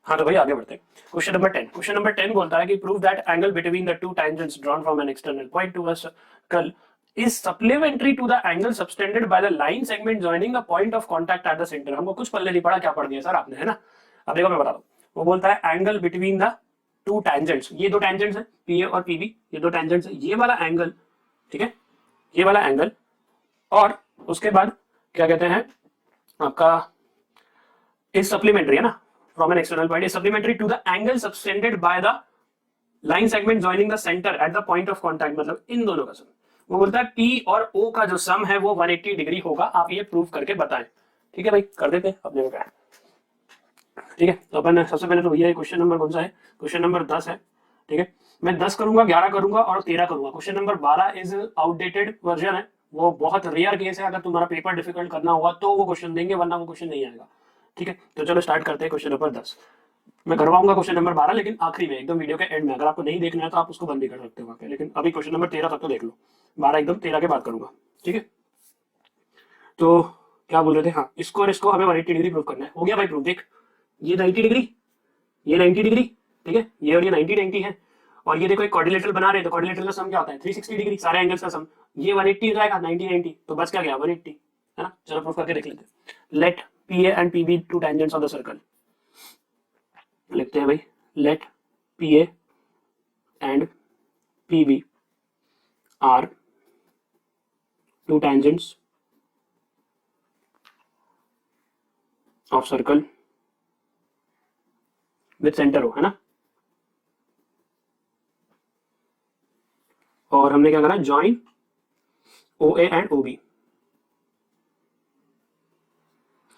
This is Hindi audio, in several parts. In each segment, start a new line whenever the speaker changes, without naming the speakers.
हाँ तो भाई आगे बढ़ते हैं। क्वेश्चन नंबर 10 बोलता है कि prove that angle between the two tangents drawn from an external point to a circle is supplementary to the angle subtended by the line segment joining the point of contact at the centre. हमको कुछ पल्ले नहीं पड़ा, क्या पढ़ दिया सर आपने, है ना। अब देखो मैं बता दूं, वो बोलता है angle between the two tangents, ये दो टेंजेंट्स हैं पी ए और पी बी, ये दो टेंजेंट्स हैं, ये वाला एंगल, ठीक है, ये वाला एंगल, और उसके बाद क्या कहते हैं आपका इज सप्लीमेंट्री, है ना, from an external point is supplementary to the angle subtended by the line segment joining the centre at the point of contact, मतलब इन दोनों का सम। वो बोलता है पी और ओ का जो सम है वो 180 डिग्री होगा, आप ये प्रूव करके बताएं। ठीक है भाई, कर देते हैं अपने को। ठीक है, तो अपन सबसे पहले तो ये क्वेश्चन नंबर कौन सा है, क्वेश्चन नंबर 10 है। ठीक है, मैं 10 करूंगा, 11 करूंगा और 13 करूंगा। Question number 12 is outdated version है, वो बहुत रेयर केस है, अगर तुम्हारा पेपर डिफिकल्ट करना होगा तो वो क्वेश्चन देंगे, वरना वो क्वेश्चन नहीं आएगा। ठीक है, तो चलो स्टार्ट करते हैं क्वेश्चन नंबर 10। मैं करवाऊंगा क्वेश्चन नंबर 12 लेकिन आखिरी में, एकदम वीडियो के एंड में। अगर आपको नहीं देखना है तो आप उसको बंद भी कर सकते हो, लेकिन अभी क्वेश्चन नंबर 13 तक तो देख लो, 12 एकदम 13 के बाद करूंगा। ठीक है, तो क्या बोल रहे थे, हाँ इसको और इसको हमें 180 डिग्री प्रूव करना है। हो गया भाई प्रूव, देख ये 90 डिग्री, ये 90 डिग्री, ठीक है, ये और ये 90 90 है, और ये देखो एक क्वाड्रिलेटरल बना रहे हैं, तो क्वाड्रिलेटरल का सम क्या होता है 360 डिग्री, सारे एंगल्स का सम। ये 180 हो जाएगा 90 90, तो बस क्या गया 180, है ना। चलो प्रूफ करके देख लेते हैं। Let P A and P B two tangents of the circle, लिखते हैं भाई, let P A and P B are two tangents of circle with centre O, है ना। और हमने क्या करा, join O A and O B.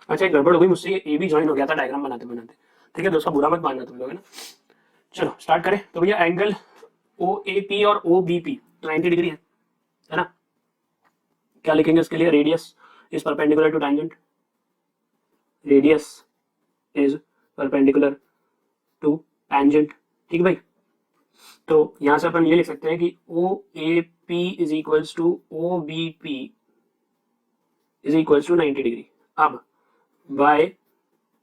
अच्छा एक गड़बड़ हो गई मुझसे, ए बी ज्वाइन हो गया था डायग्राम बनाते बनाते। ठीक है, तो उसका बुरा मत मानना तुम लोग, है ना। चलो स्टार्ट करें। तो भैया एंगल ओ ए पी और ओ बी पी तो 90 डिग्री है ना। क्या लिखेंगे इसके लिए, radius is perpendicular to tangent, radius is perpendicular to tangent. ठीक भाई, तो यहां से अपन ये लिख सकते हैं कि O A P is equals to O B P is equals to 90 degree. अब by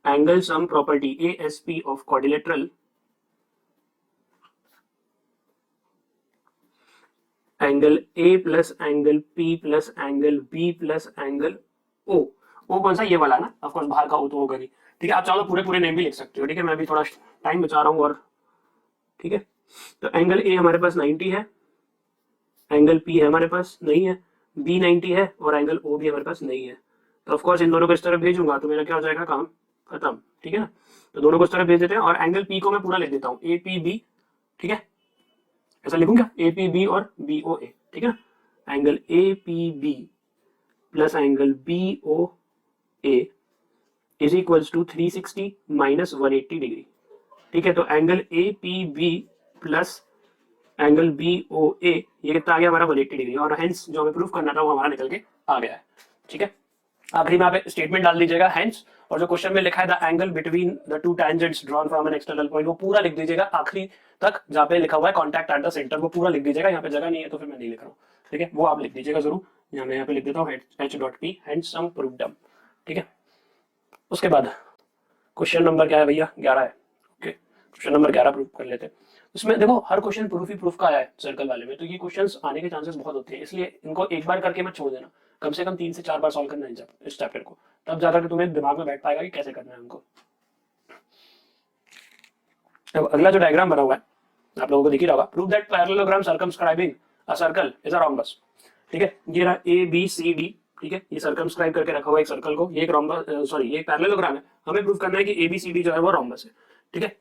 angle sum property A S P of quadrilateral, angle A plus angle P plus angle B plus angle O, O कौन सा, ये वाला ना, ऑफ कोर्स बाहर का ओ तो होगा नहीं। ठीक है, आप चाहो पूरे पूरे नेम भी लिख सकते हो। ठीक है, मैं अभी थोड़ा टाइम बचा रहा हूँ और ठीक है, तो एंगल ए हमारे पास 90 है, एंगल पी है हमारे पास नहीं है, बी 90 है और एंगल ओ भी हमारे पास नहीं है। तो ऑफकोर्स इन दोनों को इस तरफ भेजूंगा तो मेरा क्या हो जाएगा, काम खत्म। ठीक है ना, तो दोनों को इस तरफ भेज देते हैं और एंगल पी को मैं पूरा लिख देता हूँ ए पी बी। ठीक है, ऐसा लिखूंगा ए पी बी और बी ओ ए। ठीक है ना, angle A P B plus angle B O A is equals to 360 minus 180 degree. ठीक है, तो angle A P B plus angle B O A ये कितना आ गया हमारा 180 डिग्री, और हेंस जो हमें प्रूफ करना था वो हमारा निकल के आ गया है। ठीक है, आखिरी में आप स्टेटमेंट डाल दीजिएगा हेंस, और जो क्वेश्चन में लिखा है the angle between the two tangents drawn from an external point वो पूरा लिख दीजिएगा आखिरी तक, जहाँ पे लिखा हुआ है कॉन्टैक्ट एट द सेंटर वो पूरा लिख दीजिएगा। यहाँ पे जगह नहीं है तो फिर मैं नहीं लिख रहा हूँ। ठीक है, वो आप लिख दीजिएगा जरूर, मैं यहाँ पे लिख देता हूँ एच डॉट पी हेंस सम प्रूव्ड। ठीक है, उसके बाद क्वेश्चन नंबर क्या है भैया, 11 है। ओके, क्वेश्चन नंबर 11 प्रूफ कर लेते हैं। इसमें देखो हर क्वेश्चन प्रूफ ही प्रूफ का आया है सर्कल वाले में, तो ये क्वेश्चंस आने के चांसेस बहुत होते हैं, इसलिए इनको एक बार करके मत छोड़ देना, कम से कम 3 से 4 बार सॉल्व करना है इस चैप्टर को, तब जाकर तुम्हें दिमाग में बैठ पाएगा कि कैसे करना है हमको। अब अगला जो डायग्राम बना हुआ है आप लोगों को दिख ही रहा होगा, prove that parallelogram circumscribing a circle is a rhombus. ठीक है, ये रहा ए बी सी डी। ठीक है, ये सर्कमस्क्राइब करके रखा हुआ एक सर्कल को, ये एक रोम्बस सॉरी ये एक पैरेललोग्राम है, हमें प्रूव करना है कि ए बी सी डी जो है वो रोम्बस है। ठीक है,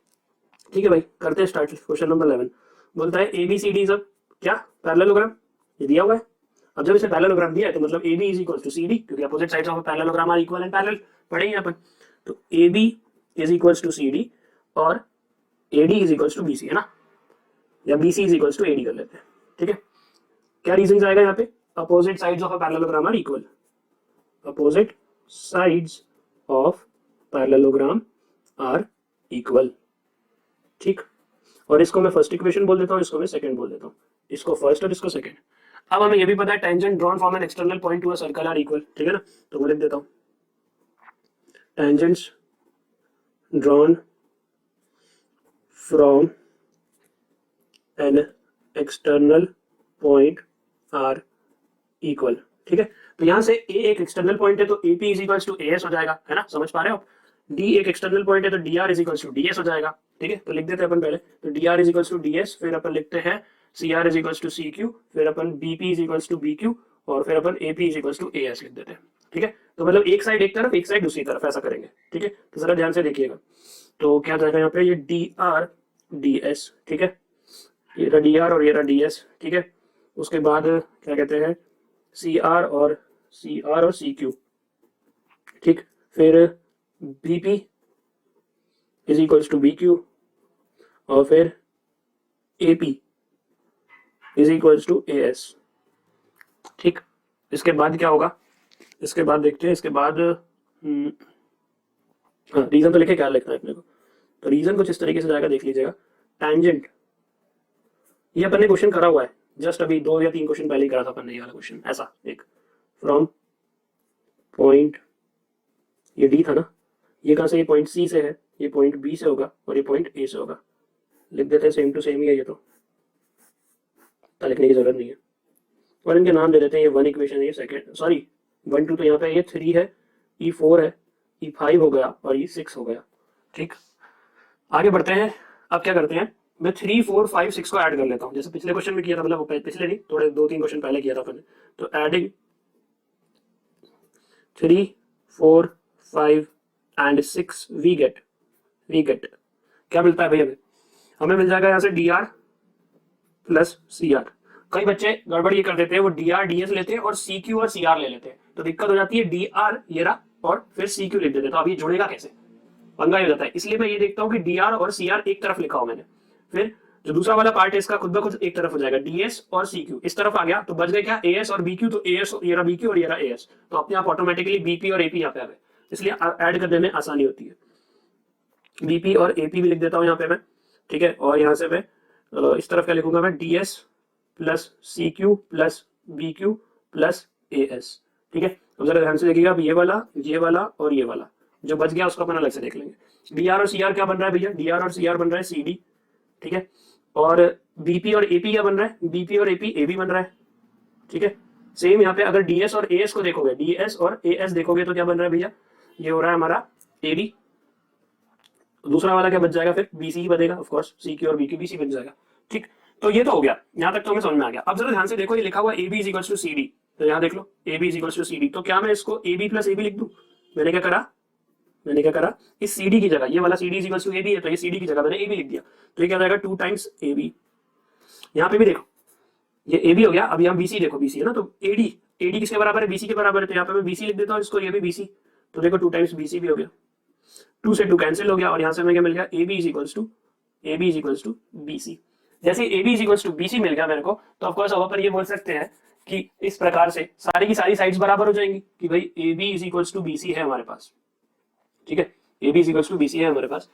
ठीक है भाई, करते हैं स्टार्ट। क्वेश्चन नंबर 11 बोलता है ए बी सी डी सब क्या पैरेललोग्राम, ये दिया हुआ है। अब जब इसे पैरेललोग्राम दिया है तो मतलब A B is equal to C D, क्योंकि opposite sides of parallelogram are equal and parallel, पढ़ेंगे अपन। तो A B is equals to C D और A D is equals to B C, है ना, या B C is equals to A D कर लेते हैं। ठीक है, क्या रीजन आएगा यहाँ पे, opposite sides of parallelogram are equal, opposite sides of parallelogram are equal. ठीक, और इसको मैं फर्स्ट इक्वेशन बोल देता हूँ, इसको मैं सेकंड बोल देता हूँ, इसको फर्स्ट और इसको सेकंड। अब हमें ये भी पता है tangent drawn from an external point to a circle are equal. ठीक है ना, तो मैं लिख देता हूँ tangents drawn from an external point are equal. ठीक है, तो यहां से ए एक एक्सटर्नल पॉइंट है तो AP is equals to AS हो जाएगा, है ना, समझ पा रहे हो आप। D एक एक्सटर्नल पॉइंट है तो DR is equals to DS हो जाएगा। ठीक है, तो लिख देते हैं अपन पहले, तो DR is equals to DS, फिर अपन लिखते हैं CR is equals to CQ, फिर अपन BP is equals to BQ, और फिर अपन AP is equals to AS लिख देते हैं। ठीक है, तो मतलब एक साइड एक तरफ, एक साइड दूसरी तरफ, ऐसा करेंगे। ठीक है, तो जरा ध्यान से देखिएगा, तो क्या जाएगा यहाँ पे, ये DR DS। ठीक है, ये रहा DR और ये रहा DS। ठीक है, उसके बाद क्या कहते हैं, CR और CQ। ठीक, फिर BP is equals to BQ, और फिर AP is equals to AS। ठीक, इसके बाद क्या होगा, इसके बाद देखते हैं, इसके बाद हाँ, रीजन तो लिखे, क्या लिखना है अपने को, तो रीजन कुछ इस तरीके से जाएगा, देख लीजिएगा। टैंजेंट, ये अपन ने क्वेश्चन करा हुआ है, जस्ट अभी 2 या 3 क्वेश्चन पहले ही करा था अपन ने ये वाला क्वेश्चन, ऐसा एक, फ्रॉम पॉइंट, ये D था ना, ये कहां से, ये पॉइंट C से है, ये पॉइंट B से होगा, और ये पॉइंट A से होगा। लिख देते हैं, सेम टू सेम ही है ये, तो लिखने की जरूरत नहीं है, और इनके नाम दे देते हैं। ये 1 इक्वेशन है, ये सेकंड, सॉरी 1 2, तो यहाँ पे ये 3 है, E4 है, E5 हो गया, और E6 हो गया। ठीक, आगे बढ़ते हैं। अब क्या करते हैं, मैं 3 4 5 6 को ऐड कर लेता हूँ, जैसे पिछले क्वेश्चन में किया था, मतलब पिछले नहीं, थोड़े 2 3 क्वेश्चन पहले किया था अपन ने। तो एडिंग 3 4 5 एंड 6 वी गेट क्या मिलता है भाई, हमें मिल जाएगा यहाँ से DR प्लस CR। कई बच्चे गड़बड़ ये कर देते हैं, वो DR DS लेते हैं और CQ और CR ले लेते हैं, तो दिक्कत हो जाती है। DR ये रहा, और फिर CQ लिख देते हैं, तो अब ये जुड़ेगा कैसे, पंगा हो जाता है। इसलिए मैं ये देखता हूँ कि DR और CR एक तरफ लिखा हो मैंने, फिर जो दूसरा वाला पार्ट है इसका खुद ब खुद एक तरफ हो जाएगा, DS और CQ इस तरफ आ गया, तो बच गए क्या, AS और BQ। तो AS ये रहा BQ और ये रहा AS, तो अपने आप ऑटोमेटिकली BP और AP यहाँ पे आ गए, इसलिए ऐड करने में आसानी होती है। BP और AP भी लिख देता हूँ यहाँ पे मैं। ठीक है, और यहाँ से मैं इस तरफ क्या लिखूंगा मैं, DS plus CQ plus BQ plus AS। ठीक है, अब जरा ध्यान से देखिएगा, ये वाला और ये वाला जो बच गया उसको अपन अलग से देख लेंगे। DR और CR क्या बन रहा है भैया, DR और CR बन रहा है CD। ठीक है, और BP और AP क्या बन रहा है, BP और AP AB बन रहा है। ठीक है, सेम यहाँ पे अगर DS और AS को देखोगे, DS और AS देखोगे तो क्या बन रहा है भैया, ये हो रहा है हमारा AB। दूसरा वाला क्या बच जाएगा, फिर BC ही बनेगा, ऑफ कोर्स CQ और BQ BC बन जाएगा। ठीक, तो ये तो हो गया, यहाँ तक तो हमें समझ में आ गया। अब जरा ध्यान से देखो, ये लिखा हुआ AB is equals to CD, तो यहाँ देख लो AB is equals to CD, तो क्या मैं इसको AB प्लस AB लिख दूं, मैंने क्या करा, इस CD की जगह, ये वाला CD is equals to AB है, तो ये CD की जगह मैंने AB लिख दिया, तो ये क्या जाएगा 2 टाइम्स AB। यहाँ पे भी देखो, ये AB हो गया, अब यहाँ BC देखो, BC है ना, तो AD किसके बराबर है, BC के बराबर है, तो यहाँ पे मैं BC लिख देता हूँ इसको, ये भी BC, तो देखो 2 टाइम्स BC भी हो गया, 2 से 2 कैंसिल हो गया, और यहाँ से हमें क्या मिल गया, AB is equals to BC। जैसे AB is equals to BC मिल गया मेरे को, तो ऑफ कोर्स अब अपन ये बोल सकते हैं कि इस प्रकार से सारी की सारी साइड्स बराबर हो जाएंगी, कि भाई AB is equals to BC है हमारे पास। ठीक है, AB is equals to BC है हमारे पास,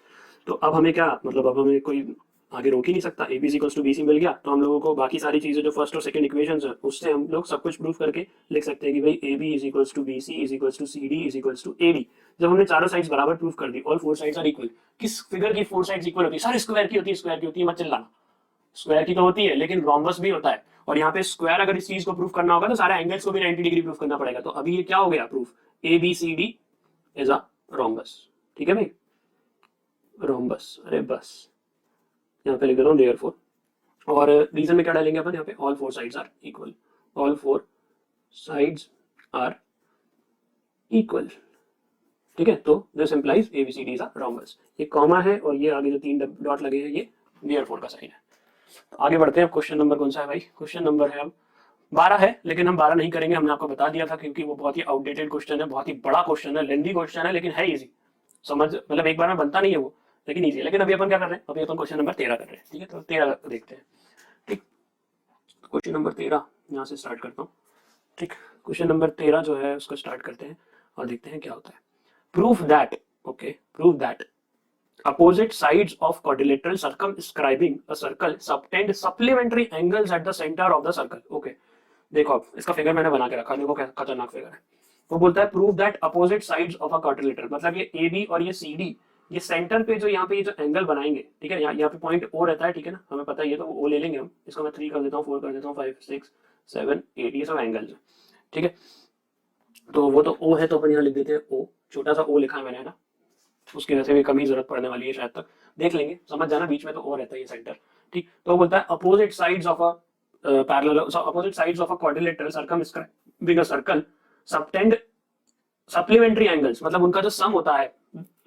तो अब हमें क्या, मतलब अब हमें कोई आगे रोक ही नहीं सकता। AB is equals to BC मिल गया, तो हम लोगों को बाकी सारी चीजें जो फर्स्ट और सेकंड इक्वेशंस है उससे हम लोग सब कुछ प्रूव करके लिख सकते हैं कि भाई AB is equals to BC is equals to CD is equals to AD। जब हमने चारों साइड्स बराबर प्रूव कर दी, ऑल 4 साइड्स आर इक्वल, किस फिगर की 4 साइड्स इक्वल होती है, सारे स्क्वायर की होती है, मत चिल्लाना, स्क्वायर की तो होती है लेकिन रोम्बस भी होता है, और यहाँ पे स्क्वायर अगर इस चीज को प्रूव करना होगा तो सारे एंगल्स को भी 90 डिग्री प्रूव करना पड़ेगा। तो अभी ये क्या हो गया proof, ABCD is a rhombus. ठीक है भाई, रोम्बस, अरे बस यहाँ पे लिख देता हूँ देयरफॉर, और रीजन में क्या डालेंगे अपन यहाँ पे, all 4 sides are equal, all 4 sides are equal. ठीक है, तो this implies ABCD is a rhombus. ये कॉमा है और ये आगे जो 3 डॉट लगे हैं ये देयरफॉर का साइन है। तो आगे बढ़ते हैं, क्वेश्चन नंबर कौन सा है भाई, क्वेश्चन नंबर है अब 12 है, लेकिन हम 12 नहीं करेंगे, हमने आपको बता दिया था, क्योंकि वो बहुत ही आउटडेटेड क्वेश्चन है, बहुत ही बड़ा क्वेश्चन है, लेंथी क्वेश्चन है, लेकिन है इजी, समझ मतलब एक बार में बनता नहीं है वो, लेकिन इजी है। लेकिन अभी अपन क्या कर रहे हैं, अभी अपन क्वेश्चन नंबर 13 कर रहे हैं। ठीक है, तो 13 देखते हैं। ठीक, क्वेश्चन नंबर 13 यहाँ से स्टार्ट करता हूँ। ठीक, क्वेश्चन नंबर 13 जो है उसको स्टार्ट करते हैं और देखते हैं क्या होता है। Proof that opposite sides of quadrilateral circumscribing a circle subtend supplementary angles at the center of the circle। okay, देखो अब इसका फिगर मैंने बना के रखा, देखो क्या खतरनाक फिगर है। वो बोलता है prove that opposite sides of a quadrilateral, मतलब ये AB और ये CD ये सेंटर पे जो यहाँ पे ये जो एंगल बनाएंगे, ठीक है, यहाँ पे पॉइंट ओ रहता है, ठीक है ना, हमें पता है ये, तो ओ ले लेंगे हम, इसको मैं 3 कर देता हूँ, 4 कर देता हूँ, 5 6 7 8, ये सब एंगल्स है, ठीक है। तो वो तो ओ है, तो अपन यहाँ लिख देते हैं ओ, छोटा सा ओ लिखा है मैंने, है ना, उसकी वजह से भी कम ही जरूरत पड़ने वाली है शायद तक, देख लेंगे, समझ जाना, बीच में तो ओ रहता है ये सेंटर, ठीक। तो वो बोलता है opposite sides of a parallel, opposite sides of a quadrilateral circumscribing a circle subtend supplementary angles, मतलब उनका जो सम होता है,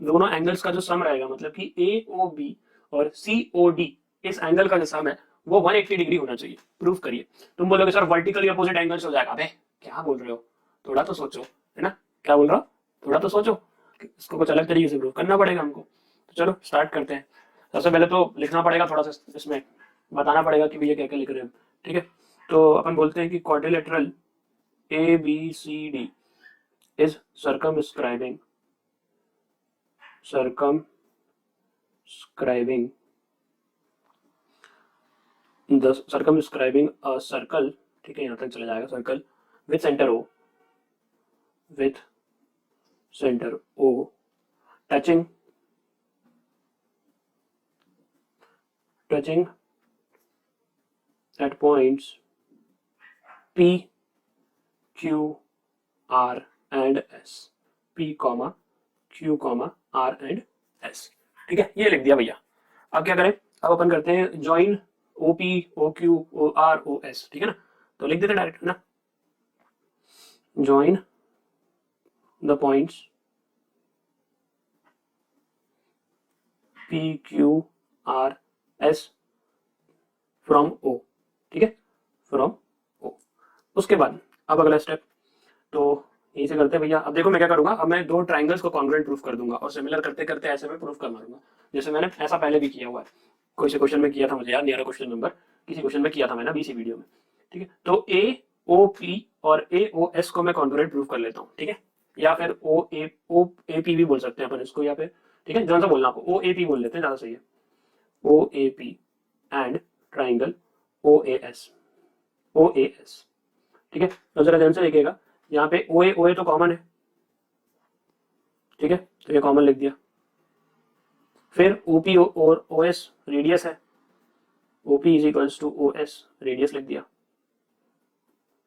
दोनों एंगल्स का जो सम रहेगा, मतलब कि ए ओ बी और सी ओ डी, इस एंगल का जो सम है वो 180 डिग्री होना चाहिए। प्रूफ करिए। तुम बोलोगे सर वर्टिकली अपोजिट एंगल्स हो जाएगा, अबे क्या बोल रहे हो, थोड़ा तो सोचो, है ना, क्या बोल रहा हो, थोड़ा तो सोचो, इसको कुछ अलग तरीके से प्रूफ करना पड़ेगा हमको। तो चलो स्टार्ट करते हैं। सबसे पहले तो लिखना पड़ेगा थोड़ा सा, इसमें बताना पड़ेगा कि भैया क्या क्या लिख रहे हैं, ठीक है। तो अपन बोलते हैं कि quadrilateral A B C D is circumscribing a circle, ठीक है, यहां तक चला जाएगा, circle with center O touching at points P Q R and S, P, Q, R and S, ठीक है, ये लिख दिया भैया। अब क्या करें, अब अपन करते हैं join O P O Q O R O S, ठीक है ना, तो लिख देते डायरेक्ट, है ना, join the points P Q R S from O, ठीक है, फ्रॉम ओ। उसके बाद अब अगला स्टेप, तो यही से करते हैं भैया। अब देखो मैं क्या करूंगा, अब मैं दो ट्राइंगल्स को कॉन्ग्रुएंट प्रूफ कर दूंगा और सिमिलर करते करते ऐसे में प्रूफ कर मारूंगा, जैसे मैंने ऐसा पहले भी किया हुआ है, कोई से क्वेश्चन में किया था, मुझे याद नहीं आ रहा क्वेश्चन नंबर, किसी क्वेश्चन में किया था मैंने बीसी वीडियो में, ठीक है। तो ए ओ पी और ए ओ एस को मैं कॉन्ग्रुएंट प्रूफ कर लेता हूँ, ठीक है, या फिर ओ ए पी भी बोल सकते हैं अपन इसको, या फिर, ठीक है, जौन सा बोलना आपको, ओ ए पी बोल लेते हैं, ज्यादा सही है, O A P and triangle O A S, ठीक है। तो जरा ध्यान से देखिएगा, यहाँ पे ओ ए तो कॉमन है, ठीक है, तो ये कॉमन लिख दिया। फिर ओपी और ओ एस रेडियस है, OP is equals to O S radius लिख दिया।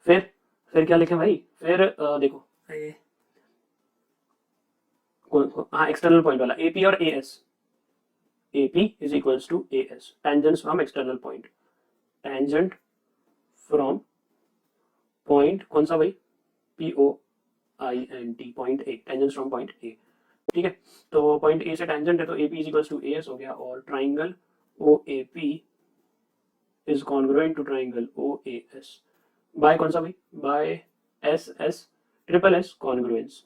फिर क्या लिखे भाई, फिर देखो हाँ एक्सटर्नल पॉइंट वाला, एपी और A S, AP is equals to A S, tangent from external point, tangent from point कौन सा भाई, P O I N T, point A, tangent from point A, ठीक है। तो पॉइंट ए से टेंजेंट है, तो A P is equals to A S हो गया, और triangle O A P is congruent to triangle O A S by कौन सा भाई, by S S triple S congruence,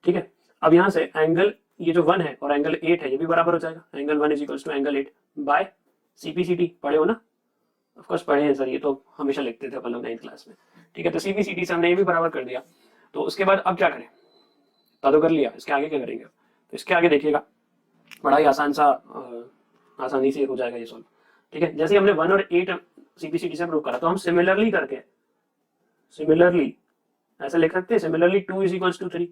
ठीक है। अब यहां से एंगल ये जो 1 है और एंगल 8 है, ये भी बराबर हो जाएगा, angle 1 is equals to angle 8 by CPCT, पढ़े हो ना, ऑफ कोर्स पढ़े हैं सर, ये तो हमेशा लिखते थे अपन लोग 9th क्लास में, ठीक है। तो सीपीसीटी से हमने ये भी बराबर कर दिया। तो उसके बाद अब क्या करें, तो कर लिया, इसके आगे क्या करेंगे, तो इसके आगे देखिएगा, बड़ा ही आसान सा आसानी से हो जाएगा ये सॉल्व, ठीक है। जैसे हमने 1 और 8 सीपीसीटी से प्रूव करा, तो हम सिमिलरली करके, सिमिलरली ऐसे लिख सकते हैं, similarly 2 is equals to 3,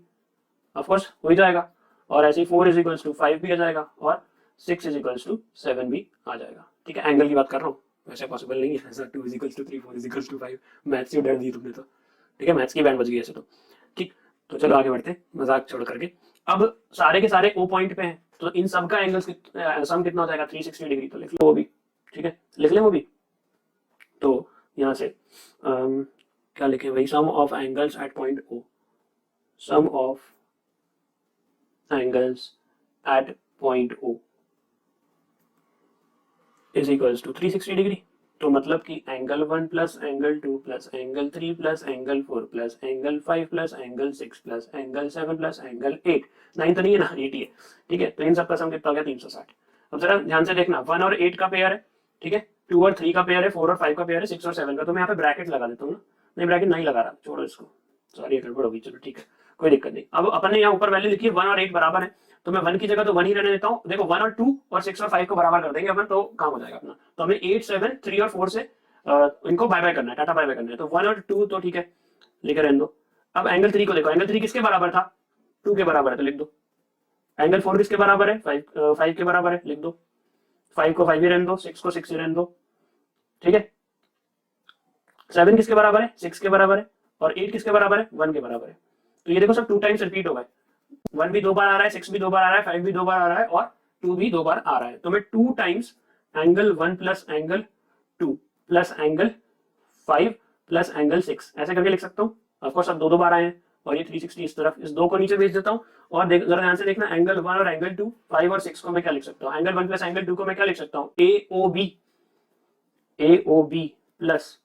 of course हो ही जाएगा, और ऐसे ही 4 इज इक्वल्स टू 5 भी आ जाएगा, और 6 इज इक्वल्स टू 7 भी आ जाएगा, ठीक है। एंगल की बात कर रहा हूँ, वैसे पॉसिबल नहीं है ऐसा, 2 is equals to 3 4 is equals to 5, maths से डर दी तुमने तो, ठीक है, मैथ्स की बैंड बज गई ऐसे तो, ठीक। तो चलो आगे बढ़ते हैं मजाक छोड़ करके। अब सारे के सारे ओ पॉइंट पे हैं, तो इन सब का एंगल सम कितना हो जाएगा, 360 डिग्री, तो लिख लो वो भी, ठीक है, लिख लें वो भी। तो यहाँ से क्या लिखे भाई, sum of angles at point O, sum of angles at point O is equals to 360 degree. तो मतलब कि angle 1 plus angle 2 plus angle 3 plus angle 4 plus angle 5 plus angle 6 plus angle 7 plus angle 8, 9 तो नहीं है ना, 8 ही है, ठीक है। तो इन सब का सम कितना हो गया, 360। अब जरा ध्यान से देखना, 1 और 8 का पेयर है, ठीक है, 2 और 3 का पेयर है, 4 और 5 का पेयर है, 6 और 7 का, तो मैं यहाँ पे ब्रैकेट लगा देता हूँ ना, नहीं ब्रैकेट नहीं लगा रहा, छोड़ो इसको, सॉरी गड़बड़ होगी, चलो ठीक है, कोई दिक्कत नहीं। अब अपन ने यहाँ ऊपर वैल्यू लिखी है 1 और 8 बराबर है, तो मैं 1 की जगह तो 1 ही रहने देता हूँ, देखो 1 और 2 और 6 और 5 को बराबर कर देंगे अपन, तो काम हो जाएगा अपना। तो हमें 8 7 3 और 4 से इनको बाय बाय करना है, टाटा बाय बाय करना है, तो 1 और 2 तो ठीक है, लिखे रहने दो। अब एंगल 3 को देखो, एंगल 3 किसके बराबर था, 2 के बराबर है, तो लिख दो, एंगल 4 किसके बराबर है? 5 के बराबर है, लिख दो। 5 को 5 ही रहने दो, 6 को 6 ही रहने दो, ठीक है। 7 किसके बराबर है? 6 के बराबर है। और 8 किसके बराबर है? 1 के बराबर है। तो ये देखो सब 2 टाइम्स रिपीट हो गए। 1 भी 2 बार आ रहा है, 6 भी 2 बार आ रहा है, 5 भी 2 बार आ रहा है और 2 भी 2 बार आ रहा है। तो मैं 2 times angle 1 plus angle 2 plus angle 5 plus angle 6 ऐसे करके लिख सकता हूँ। ऑफकोर्स अब 2 बार आए हैं और ये 360 इस तरफ, इस 2 को नीचे भेज देता हूँ। और जरा ध्यान से देखना, एंगल 1 और एंगल 2, 5 और 6 को मैं क्या लिख सकता हूँ? एंगल 1 प्लस एंगल 2 को मैं क्या लिख सकता हूँ? AOB plus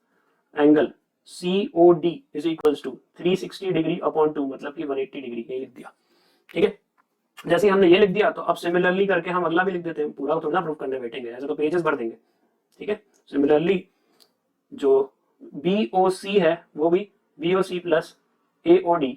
angle COD is equals to 360 degree upon 2 मतलब कि 180 डिग्री, यही लिख दिया, ठीक है। जैसे ही हमने ये लिख दिया तो अब सिमिलरली करके हम अगला भी लिख देते हैं, पूरा थोड़ा प्रूफ करने बैठेंगे, ऐसे तो पेजेस भर देंगे, ठीक है। सिमिलरली जो BOC है वो भी BOC plus AOD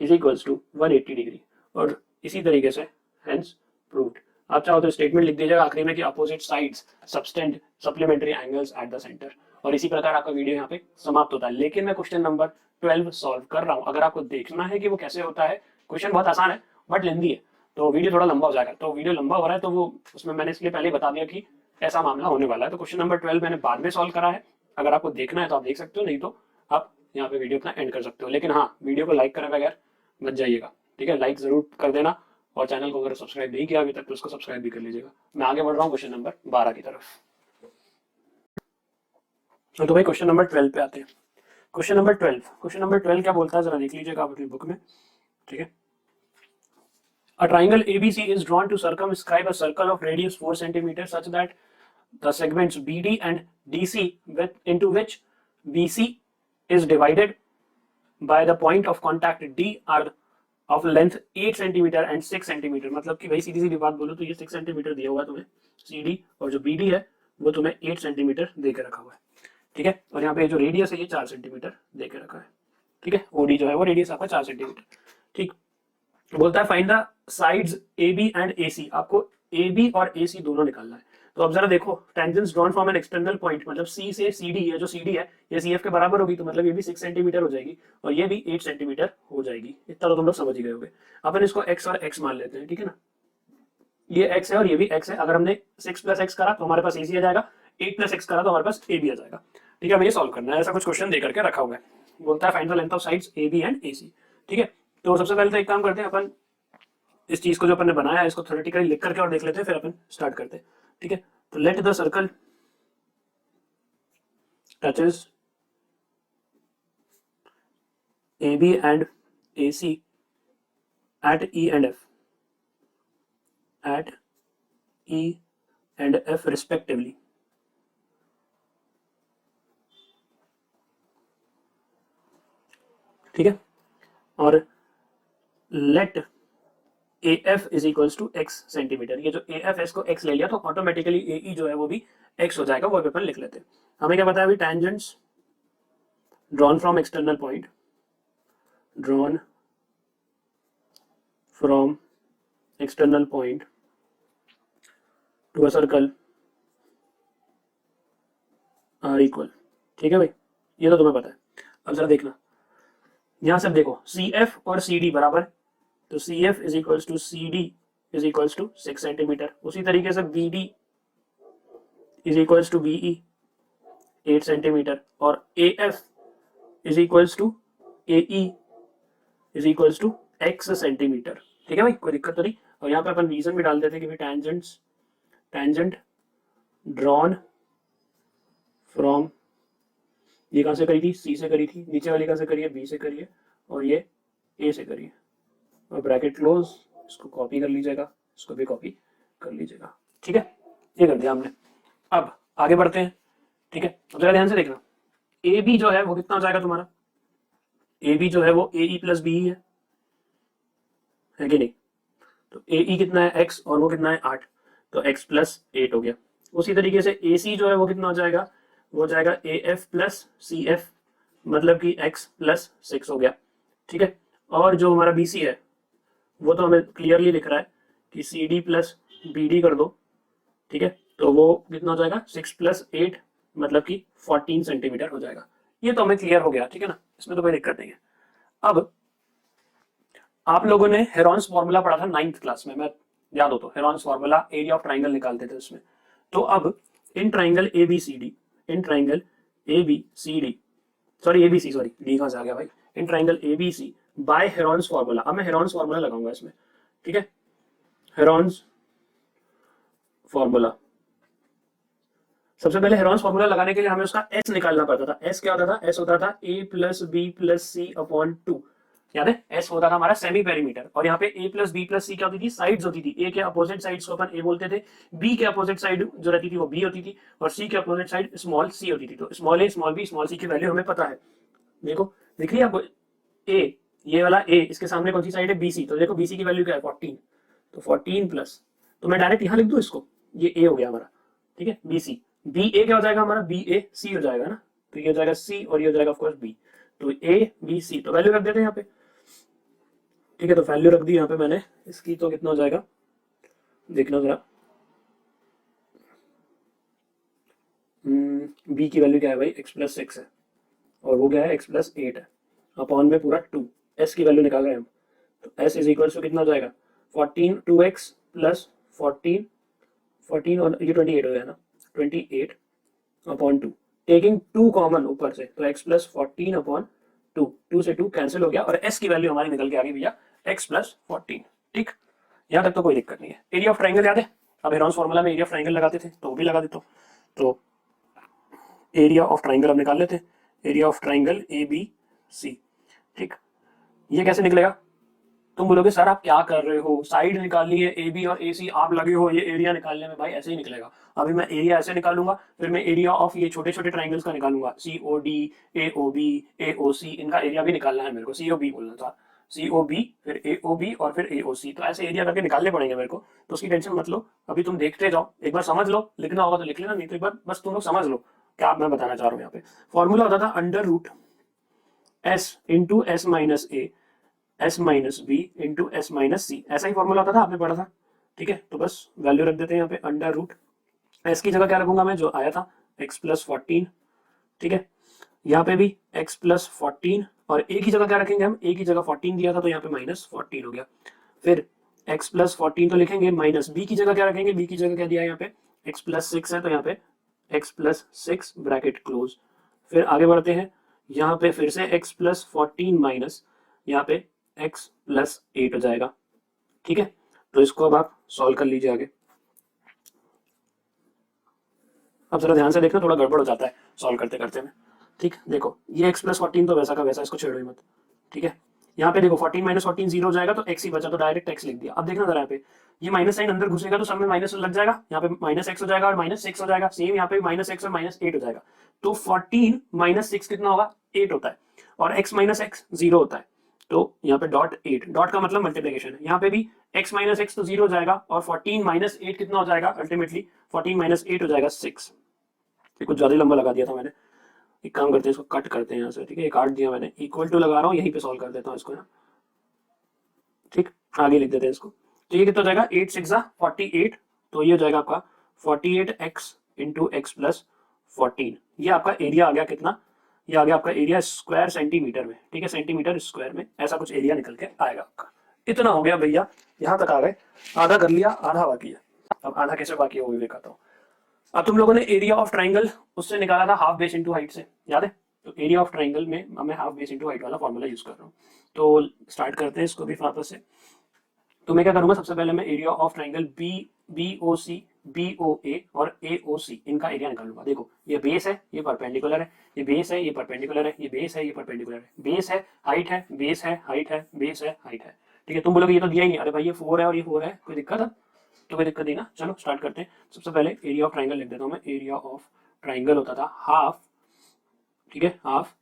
is equals to 180 degree, और इसी तरीके से हेंस प्रूव्ड। आप चाहो तो स्टेटमेंट लिख दीजिएगा आखिरी में कि opposite sides subtend supplementary angles eight the centre, और इसी प्रकार आपका वीडियो यहाँ पे समाप्त होता है। लेकिन मैं क्वेश्चन नंबर 12 सॉल्व कर रहा हूँ, अगर आपको देखना है कि वो कैसे होता है, क्वेश्चन बहुत आसान है बट लेंदी है, तो वीडियो थोड़ा लंबा हो जाएगा। तो वीडियो लंबा हो रहा है तो वो उसमें मैंने इसलिए पहले बता दिया कि ऐसा मामला होने वाला है। तो क्वेश्चन नंबर 12 मैंने बाद में सॉल्व करा है, अगर आपको देखना है तो आप देख सकते हो, नहीं तो आप यहाँ पे वीडियो अपना एंड कर सकते हो। लेकिन हाँ, वीडियो को लाइक करे बगैर मत जाइएगा, ठीक है। लाइक जरूर कर देना, और चैनल को अगर सब्सक्राइब नहीं किया अभी तक तो उसको सब्सक्राइब भी कर लीजिएगा। मैं आगे बढ़ रहा हूँ क्वेश्चन नंबर 12 की तरफ। तो भाई क्वेश्चन नंबर 12 पे आते हैं। क्वेश्चन नंबर 12 क्या बोलता है जरा देख लीजिएगा आप अपनी बुक में, ठीक है। A triangle ABC is drawn to circumscribe a circle of radius 4 cm such that the segments BD and DC into which BC is divided by the point of contact D are of length 8 centimetre and 6 centimetre. मतलब कि भाई सीधी सीधी बात बोलो तो ये 6 सेंटीमीटर दिया हुआ है तुम्हें CD, और जो BD है वो तुम्हें 8 सेंटीमीटर दे के रखा हुआ है, ठीक है। और यहाँ पे जो रेडियस है ये 4 सेंटीमीटर दे के रखा है, ठीक है। OD जो है वो रेडियस आपका 4 सेंटीमीटर, ठीक। बोलता है find the sides AB and AC, आपको AB और AC दोनों निकालना है। तो अब जरा देखो, tangents drawn from an external point, मतलब C से CD, ये जो CD है ये CF के बराबर होगी, तो मतलब ये भी 6 सेंटीमीटर हो जाएगी और ये भी 8 सेंटीमीटर हो जाएगी। इतना तो तुम लोग समझ ही गए होगे। अपन इसको x और x मान लेते हैं, ठीक है ना। ये x है और ये भी x है। अगर हमने 6 प्लस x करा तो हमारे पास AC आ जाएगा, 8 प्लस x करा तो हमारे पास AB आ जाएगा, ठीक है। हमें ये सॉल्व करना है, ऐसा कुछ क्वेश्चन दे करके रखा हुआ है। बोलता है find the length of sides AB and AC, ठीक है। तो सबसे पहले तो एक काम करते हैं, अपन इस चीज को जो अपन ने बनाया है इसको थ्योरेटिकली लिख करके और देख लेते हैं, फिर अपन स्टार्ट करते हैं, ठीक है। तो let the circle touches AB and AC at E and F respectively, ठीक है। और let AF is equals to x centimetre, ये जो AF है इसको x ले लिया तो ऑटोमेटिकली AE जो है वो भी x हो जाएगा, वो अपन लिख लेते हैं। हमें क्या पता है अभी, tangents drawn from external point, drawn from external point to a circle are equal, ठीक है भाई, ये तो तुम्हें पता है। अब जरा देखना, यहां से देखो CF और CD बराबर, तो CF is equals to CD is equals to 6 centimetre. उसी तरीके से BD is equals to BE 8 centimetre, और AF is equals to AE is equals to x centimetre, ठीक है भाई, कोई दिक्कत तो नहीं। और यहाँ पे अपन रीजन भी डाल देते हैं कि भाई टेंजेंट ड्रॉन फ्रॉम, ये कहाँ से करी थी? C से करी थी, नीचे वाली कहाँ से करी है? B से करी है, और ये A से करी है। और ब्रैकेट क्लोज, इसको कॉपी कर लीजिएगा, इसको भी कॉपी कर लीजिएगा, ठीक है। ये कर दिया हमने। अब आगे बढ़ते हैं, ठीक है। अब जरा ध्यान से देखना, AB जो है वो कितना हो जाएगा तुम्हारा? AB जो है वो AE प्लस BE है कि नहीं? तो AE कितना है? x, और वो कितना है? 8, तो x प्लस 8 हो गया। उसी तरीके से AC जो है वो कितना हो जाएगा? वो हो जाएगा AF प्लस CF, मतलब कि x प्लस 6 हो गया, ठीक है। और जो हमारा BC है वो तो हमें क्लियरली लिख रहा है कि CD प्लस BD कर दो, ठीक है। तो वो कितना हो जाएगा? 6 प्लस 8 मतलब कि 14 सेंटीमीटर हो जाएगा। ये तो हमें क्लियर हो गया, ठीक है ना, इसमें तो कोई दिक्कत नहीं है। अब आप लोगों ने हेरॉन्स फॉर्मूला पढ़ा था 9th क्लास में, मैं याद हो तो Heron's formula area of triangle निकालते थे उसमें। तो अब in triangle A B C D, in triangle A B C D, sorry A B C, sorry D कहां से आ गया भाई, in triangle A B C by Heron's formula. अब मैं हेरॉन्स फॉर्मूला लगाऊंगा इसमें, ठीक है, हेरॉन्स फॉर्मूला। सबसे पहले हेरॉन्स फॉर्मूला लगाने के लिए हमें उसका एस निकालना पड़ता था। एस क्या होता था? एस होता था ए प्लस बी प्लस सी अपॉन टू। याद है? एस होता था हमारा सेमी पेरीमीटर, और यहाँ पे ए प्लस बी प्लस सी क्या होती थी? साइड्स होती थी। ए के अपोजिट साइड्स को अपन ए बोलते थे, बी के अपोजिट साइड जो रहती थी वो बी होती थी, और सी के अपोजिट साइड स्मॉल सी होती थी। तो स्मॉल ए, स्मॉल बी, स्मॉल सी की वैल्यू हमें पता है। देखो दिख रही है आपको? ए, ये वाला ए, इसके सामने कौन सी साइड है? B C. तो देखो बी सी की वैल्यू क्या है? 14। तो 14 प्लस, तो मैं डायरेक्ट यहाँ लिख दूँ इसको, ये ए हो गया हमारा, ठीक है, बी सी। बी ए क्या हो जाएगा हमारा? बी ए सी हो जाएगा ना, तो ये हो जाएगा सी और ये हो जाएगा ऑफकोर्स बी। तो ए बी सी, तो वैल्यू रख देते हैं यहाँ पे, ठीक है। तो वैल्यू रख दी यहाँ पे मैंने इसकी, तो कितना हो जाएगा देखना जरा। बी की वैल्यू क्या है भाई? x प्लस 6 है, और वो क्या है? x प्लस 8 है, अपॉन में पूरा 2। s की वैल्यू निकाल रहे हैं हम, तो s इज इक्वल टू कितना हो जाएगा? 14 2x प्लस 14, 14 और ये 28 हो गया ना, 28 अपॉन 2, टेकिंग 2 कॉमन ऊपर से, तो x प्लस 14 अपॉन 2, 2 से 2 कैंसिल हो गया, और s की वैल्यू हमारी निकल के आ गई भैया x प्लस 14। ठीक, यहाँ तक तो कोई दिक्कत नहीं है। एरिया ऑफ ट्राइंगल याद है? अब हेरॉन्स फॉर्मूला में एरिया ऑफ ट्राइंगल लगाते थे, तो वो भी लगा देता हूँ। तो एरिया ऑफ ट्राइंगल अब निकाल लेते हैं, area of triangle A B C. ठीक, ये कैसे निकलेगा? तुम बोलोगे सर आप क्या कर रहे हो, साइड निकालनी है ए बी और ए सी, आप लगे हो ये एरिया निकालने में। भाई ऐसे ही निकलेगा। अभी मैं एरिया ऐसे निकालूंगा, फिर मैं एरिया ऑफ ये छोटे छोटे ट्राइंगल्स का निकालूंगा, सी ओ डी, ए ओ बी, ए ओ सी, इनका एरिया भी निकालना है मेरे को। सी ओ बी बोलना था, सी ओ बी, फिर ए ओ बी और फिर ए ओ सी। तो ऐसे एरिया करके निकालने पड़ेंगे मेरे को, तो उसकी टेंशन मत लो। अभी तुम देखते जाओ, एक बार समझ लो, लिखना होगा तो लिख लेना, नहीं तो एक बार बस तुम लोग समझ लो क्या मैं बताना चाह रहा हूँ। यहाँ पे फॉर्मूला होता था under root S into S minus A, S minus B into S minus C. ऐसा ही फॉर्मूला होता था, आपने पढ़ा था। ठीक है, तो बस वैल्यू रख देते हैं यहाँ पे अंडर रूट, एस की जगह क्या रखूंगा मैं जो आया था, एक्स प्लस 14। ठीक है, यहाँ पे भी एक्स प्लस 14, और ए की जगह क्या रखेंगे हम? ए की जगह 14 दिया था, तो यहाँ पे माइनस 14 हो गया। फिर एक्स प्लस 14 तो लिखेंगे, माइनस बी की जगह क्या रखेंगे? बी की जगह क्या दिया है यहाँ पे? एक्स प्लस 6 है, तो यहाँ पे एक्स प्लस 6 ब्रैकेट क्लोज। फिर आगे बढ़ते हैं, यहाँ पे फिर से एक्स प्लस 14 माइनस यहाँ पे एक्स प्लस 8 हो जाएगा। ठीक है, तो इसको अब आप सॉल्व कर लीजिए आगे। अब जरा ध्यान से देखना, थोड़ा गड़बड़ हो जाता है सॉल्व करते करते में। ठीक, देखो ये x प्लस 14 तो वैसा का वैसा, इसको छेड़ो ही मत। ठीक है, यहाँ पे देखो 14 माइनस 14 जीरो हो जाएगा, तो x ही बचा, तो डायरेक्ट x लिख दिया। अब देखना जरा यहाँ पे, ये माइनस साइन अंदर घुसेगा तो सब में माइनस लग जाएगा, यहाँ पे माइनस एक्स हो जाएगा और माइनस 6 हो जाएगा। सेम यहाँ पे माइनस एक्स और माइनस 8 हो जाएगा। तो 14 माइनस 6 कितना होगा? 8 होता है, और x माइनस एक्स 0 होता है, तो यहाँ पे डॉट 8, डॉट का मतलब मल्टीप्लीकेशन है। यहाँ पे भी x माइनस एक्स तो 0 हो जाएगा, और 14 माइनस 8 कितना हो जाएगा? अल्टीमेटली 14 माइनस 8 हो जाएगा 6। कुछ ज्यादा लंबा लगा दिया था मैंने, एक काम करते हैं इसको कट करते हैं यहाँ से। ठीक है, ये काट दिया मैंने, इक्वल टू लगा रहा हूँ, यहीं पे सॉल्व कर देता हूँ इसको ना। ठीक, आगे लिख देते हैं इसको। तो ये कितना हो जाएगा? 8 6 48, तो ये हो जाएगा आपका 48x इंटू एक्स प्लस 14। ये आपका एरिया आ गया कितना? ये आ गया आपका एरिया स्क्वायर सेंटीमीटर में। ठीक है, सेंटीमीटर स्क्वायर में ऐसा कुछ एरिया निकल के आएगा आपका। इतना हो गया भैया, यहाँ तक आ गए। आधा कर लिया, आधा बाकी है। अब आधा कैसे बाकी है वो भी दिखाता हूँ। अब तुम लोगों ने एरिया ऑफ ट्राइंगल उससे निकाला था हाफ बेस इंटू हाइट से, याद है? तो एरिया ऑफ ट्राइंगल में मैं हाफ बेस इंटू हाइट वाला फॉर्मूला यूज कर रहा हूँ। तो स्टार्ट करते हैं इसको भी वापस से। तो मैं क्या करूंगा, सबसे पहले मैं area of triangle B, B O C, B O A और ए ओ सी, इनका एरिया निकालूंगा। देखो ये बेस है, ये परपेंडिकुलर है, ये बेस है, ये परपेंडिकुलर है, ये बेस है, ये परपेंडिकुलर है, बेस है, हाइट है, बेस है, हाइट है, बेस है, हाइट है। ठीक है, तुम बोलोगे ये तो दिया ही नहीं, अरे भाई ये 4 है और ये 4 है, कोई दिक्कत है? तो कोई दिक्कत नहीं ना। चलो स्टार्ट करते हैं। सबसे पहले एरिया ऑफ ट्राइंगल लिख देता हूँ मैं। एरिया ऑफ ट्राइंगल होता था हाफ, ठीक है, हाफ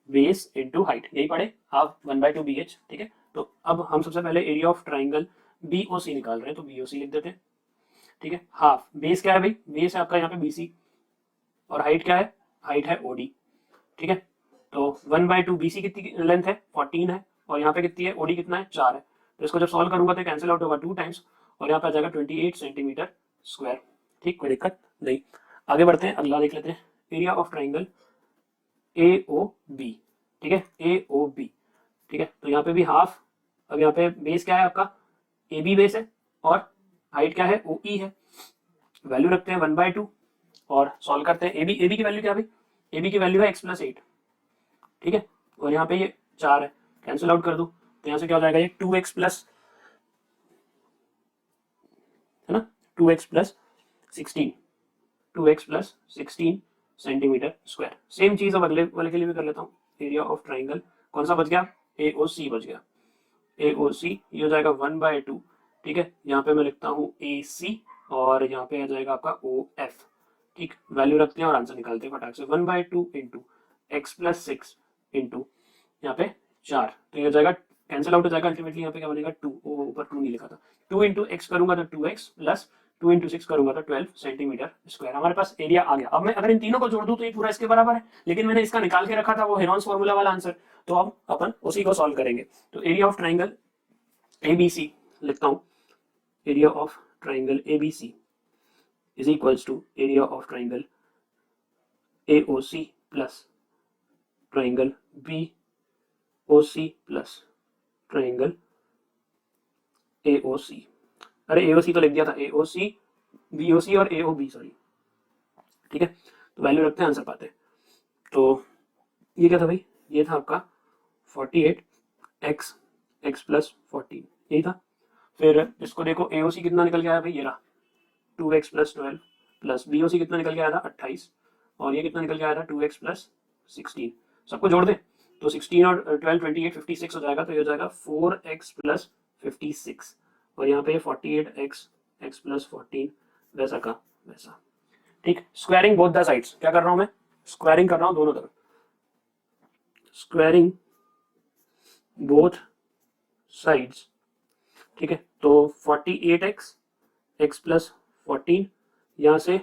बेस इंटू हाइट, यही पढ़े, हाफ 1/2 BH। ठीक है, तो अब हम सबसे पहले area of triangle B O C निकाल रहे हैं, तो बी ओ सी लिख देते हैं। ठीक है, हाफ बेस क्या है भाई? बेस है आपका यहाँ पे BC, और हाइट क्या है? हाइट है OD। ठीक है, तो 1/2 BC कितनी लेंथ है? 14 है, और यहाँ पे कितनी है? OD कितना है? 4 है। तो इसको जब सॉल्व करूंगा तो कैंसिल आउट होगा 2 टाइम्स, और यहाँ पे आ जाएगा 28 सेंटीमीटर स्क्वायर। ठीक, कोई दिक्कत नहीं। आगे बढ़ते हैं, अगला देख लेते हैं। Area of triangle AOB। ठीक है, AOB। ठीक है, तो यहाँ पे भी हाफ अब यहाँ पे बेस क्या है आपका, ए बी बेस है और हाइट क्या है, ओ ई है। वैल्यू रखते हैं 1/2 और सॉल्व करते हैं। ए बी की वैल्यू क्या है भाई, ए बी की वैल्यू है x+8, ठीक है। और यहाँ पे ये 4 है, कैंसिल आउट कर दो तो यहाँ से क्या हो जाएगा, ये 2x प्लस, है ना, 2x plus 16, 2x plus 16 centimetre square. Same चीज अब अगले वाले के लिए भी कर लेता हूँ। एरिया ऑफ ट्राइंगल कौन सा बच गया, ए ओ सी बच गया। ए ओ सी ये हो जाएगा 1/2, ठीक है। यहाँ पे मैं लिखता हूँ ए सी और यहाँ पे आ जाएगा आपका ओ एफ, ठीक। वैल्यू रखते हैं और आंसर निकालते हैं फटाक से। 1/2 इंटू x+6 इंटू यहाँ पे 4, तो ये हो जाएगा, कैंसिल आउट हो जाएगा। अल्टीमेटली यहाँ पे क्या बनेगा, 2, ओ ऊपर 2 नहीं लिखा था। 2 इंटू एक्स करूंगा तो 2x प्लस 2 इंटू 6 करूंगा तो 12 सेंटीमीटर स्क्वायर। हमारे पास एरिया आ गया। अब मैं अगर इन तीनों को जोड़ दूं तो ये पूरा इसके बराबर है, लेकिन मैंने इसका निकाल के रखा था वो हेरॉन्स फॉर्मूला वाला आंसर, तो अब अपन उसी को सॉल्व करेंगे। तो एरिया ऑफ ट्राइंगल ABC लिखता हूँ, area of triangle ABC is equals to area of triangle AOC plus triangle BOC plus triangle AOC। अरे AOC तो लिख दिया था, AOC BOC और AOB, सॉरी, ठीक है। तो वैल्यू रखते हैं, आंसर पाते हैं। तो ये क्या था भाई, ये था आपका 48x x+14, यही था। फिर इसको देखो, AOC कितना निकल के आया भाई, ये रहा 2x प्लस 12 प्लस BOC कितना निकल के आया था 28, और ये कितना निकल के आया था 2x प्लस 16। सबको जोड़ दें तो 16 और 12 28 56 हो जाएगा, तो ये हो जाएगा 4x प्लस 56, और यहाँ पे 48x x+14 वैसा का वैसा, ठीक। स्क्वायरिंग बोथ द साइड्स, क्या कर रहा हूं मैं, स्क्वायरिंग कर रहा हूं दोनों तरफ, स्क्वायरिंग बोथ साइड्स, ठीक है। तो 48x x+14, यहाँ से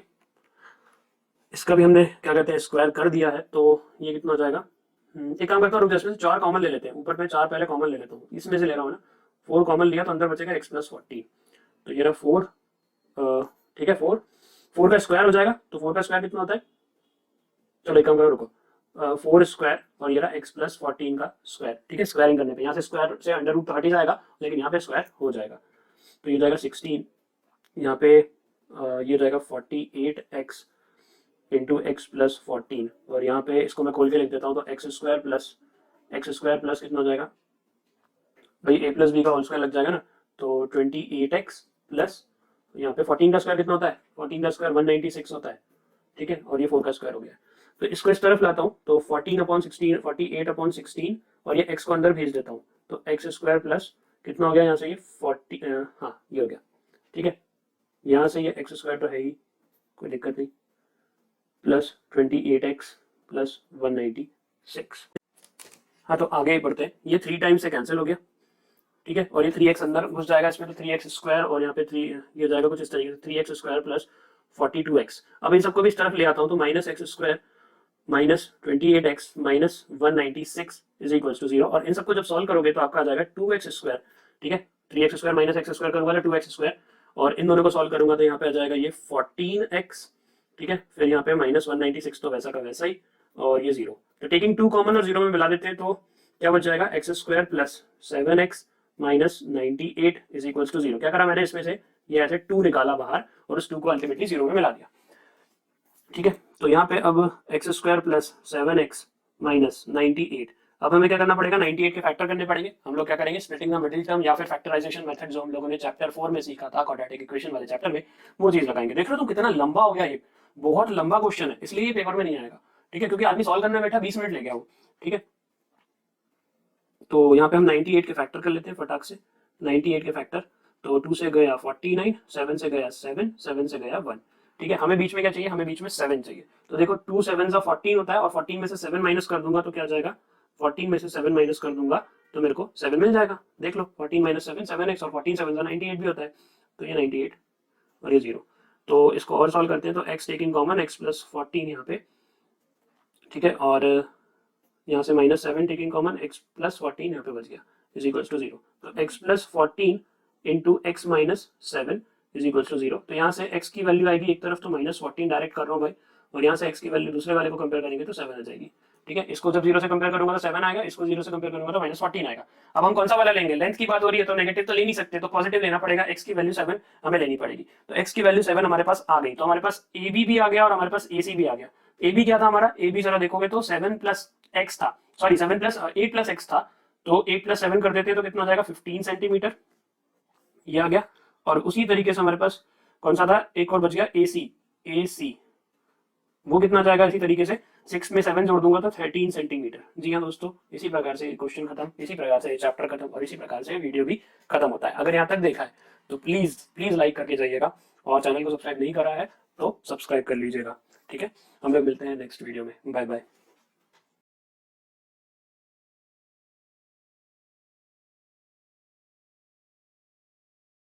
इसका भी हमने क्या कहते हैं स्क्वायर कर दिया है, तो ये कितना हो जाएगा, एक काम करता हूँ, रुक जा, इसमें से 4 कॉमन ले लेते हैं, ऊपर में 4 पहले कॉमन ले लेता हूँ, इसमें से ले रहा हूँ ना, 4 कॉमन लिया तो अंदर बचेगा x+14, तो ये रहा 4, ठीक है। 4 का स्क्वायर हो जाएगा, तो 4 का स्क्वायर कितना होता है, चलो एक काम करो, रुको, 4 स्क्वायर और ये रहा x+14 का स्क्वायर, ठीक है। स्क्वायरिंग करने पे यहाँ से स्क्वायर से अंडर रूट तो हट ही जाएगा, लेकिन यहाँ पे स्क्वायर हो जाएगा, तो ये जाएगा 16, यहाँ पे ये जाएगा 48x इंटू x+14, और यहाँ पे इसको मैं खोल के लिख देता हूँ, तो x² प्लस कितना हो जाएगा भाई, a प्लस बी का होल स्क्वायर लग जाएगा ना, तो 28x प्लस यहाँ पे 14 का स्क्वायर कितना होता है, 14 का स्क्वायर 196 होता है, ठीक है। और ये 4 का स्क्वायर हो गया, तो इसको इस तरफ लाता हूँ, तो 14/16 48/16, और ये x को अंदर भेज देता हूँ, तो x² प्लस कितना हो गया यहाँ से, ये 40, हाँ ये हो गया, ठीक है। यहाँ से ये x² तो है ही, कोई दिक्कत नहीं, प्लस 28x प्लस 196। हाँ तो आगे ही बढ़ते हैं, ये 3 टाइम्स से कैंसिल हो गया, ठीक है। और ये 3x अंदर घुस जाएगा इसमें, तो 3x² और यहाँ पे 3 ये जाएगा कुछ इस तरीके से, 3x² प्लस 42x। अब इन सबको भी इस तरफ ले आता हूँ, तो -x² minus 28x minus 196 is equal to 0, और इन सबको जब सॉल्व करोगे तो आपका आ जाएगा 2x², ठीक है। 3x² माइनस x² करूंगा तो 2x², और इन दोनों को सॉल्व करूंगा तो यहाँ पे आ जाएगा ये 14x, ठीक है। फिर यहाँ पे -196, तो वैसा का वैसा ही, और ये 0, तो टेकिंग 2 कॉमन और 0 में मिला देते हैं, तो क्या बच जाएगा, x² plus 7x minus 98 is equal to 0। क्या करा मैंने इसमें से, ये ऐसे 2 निकाला बाहर और उस 2 को अल्टीमेटली 0 में मिला दिया, ठीक है। तो यहाँ पे अब x² प्लस 7x माइनस 98, अब हमें क्या करना पड़ेगा, 98 के फैक्टर करने पड़ेंगे। हम लोग क्या करेंगे, स्प्लिटिंग द मिडिल टर्म या फिर फैक्टराइजेशन मेथड जो हम लोगों ने चैप्टर 4 में सीखा था क्वाड्रेटिक इक्वेशन वाले चैप्टर में, वो चीज लगाएंगे। देख रहे हो तुम कितना लंबा हो गया, ये बहुत लंबा क्वेश्चन है, इसलिए ये पेपर में नहीं आएगा, ठीक है, क्योंकि आदमी सॉल्व करने बैठा 20 मिनट ले गया वो, ठीक है। तो यहाँ पे हम 98 के फैक्टर कर लेते हैं फटाक से, 98 के फैक्टर, तो 2 से गया 49, 7 से गया 7, 7 से गया 1, ठीक है। हमें बीच में क्या चाहिए, हमें बीच में 7 चाहिए, तो देखो 2 7 14 होता है, और 14 में से 7 माइनस कर दूंगा तो क्या जाएगा, 14 में से 7 माइनस कर दूंगा तो मेरे को 7 मिल जाएगा। देख लो 14 माइनस 7 7x, और 14 7 98 भी होता है, तो ये 98 और ये 0। तो इसको और सॉल्व करते हैं, तो x टेकिंग कॉमन x+14 यहाँ पे, ठीक है, और यहाँ से -7 टेकिंग कॉमन x+14 यहाँ पे बच गया इज इक्वल टू 0। तो x+14 into x minus 7 is equal to 0। तो यहाँ से x की वैल्यू आएगी एक तरफ, तो -14 डायरेक्ट कर रहा हूँ भाई, और यहाँ से x की वैल्यू दूसरे वाले को कंपेयर करेंगे तो 7 आ जाएगी, ठीक है, इसको जब 0 से कंपेयर करूंगा तो 7 आएगा, इसको 0 से कंपेयर करूंगा तो -14 आएगा। अब हम कौन सा वाला लेंगे, लेंथ की बात हो रही है तो नेगेटिव तो ले नहीं सकते, तो पॉजिटिव लेना पड़ेगा, x की वैल्यू 7 हमें लेनी पड़ेगी। तो x की वैल्यू 7 हमारे पास आ गई, तो हमारे पास AB भी आ गया और हमारे पास AC भी आ गया। AB क्या था हमारा, AB जरा देखोगे तो 7 प्लस x था, सॉरी 7 प्लस 8 प्लस x था, तो 8 प्लस 7 कर देते तो कितना हो जाएगा 15 सेंटीमीटर, ये आ गया। और उसी तरीके से हमारे पास कौन सा था, एक और बच गया AC, AC वो कितना जाएगा इसी तरीके से, 6 में 7 जोड़ दूंगा तो 13 सेंटीमीटर। जी हाँ दोस्तों, इसी प्रकार से क्वेश्चन खत्म, इसी प्रकार से चैप्टर खत्म और इसी प्रकार से वीडियो भी खत्म होता है। अगर यहाँ तक देखा है तो प्लीज प्लीज लाइक करके जाइएगा, और चैनल को सब्सक्राइब नहीं करा है तो सब्सक्राइब कर लीजिएगा। ठीक है, हम लोग मिलते हैं नेक्स्ट वीडियो में, बाय बाय।